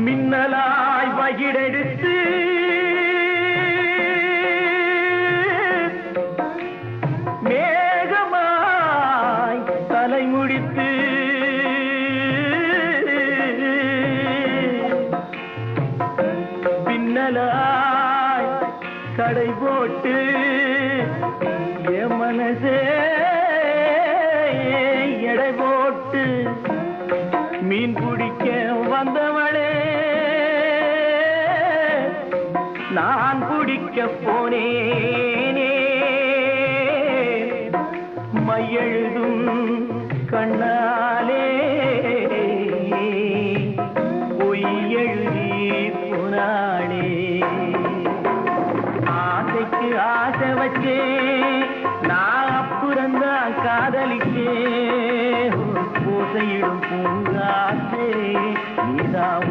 மின்னலாய் வகிடெடுத்து மேகமாய் தலைமுடித்து பின்னலாய் கடை போட்டு என் மனசே எடை போட்டு மீன் பிடிக்க வந்தவளே நான் பிடிக்க போனேனே மையெழுதும் கண்ணாலே பொய் எழுதி போனாளே ஆசைக்கு ஆசை வச்சே நான் அப்புறந்தான் காதலிக்கே பூசையிடும் பூங்காசே நீதான்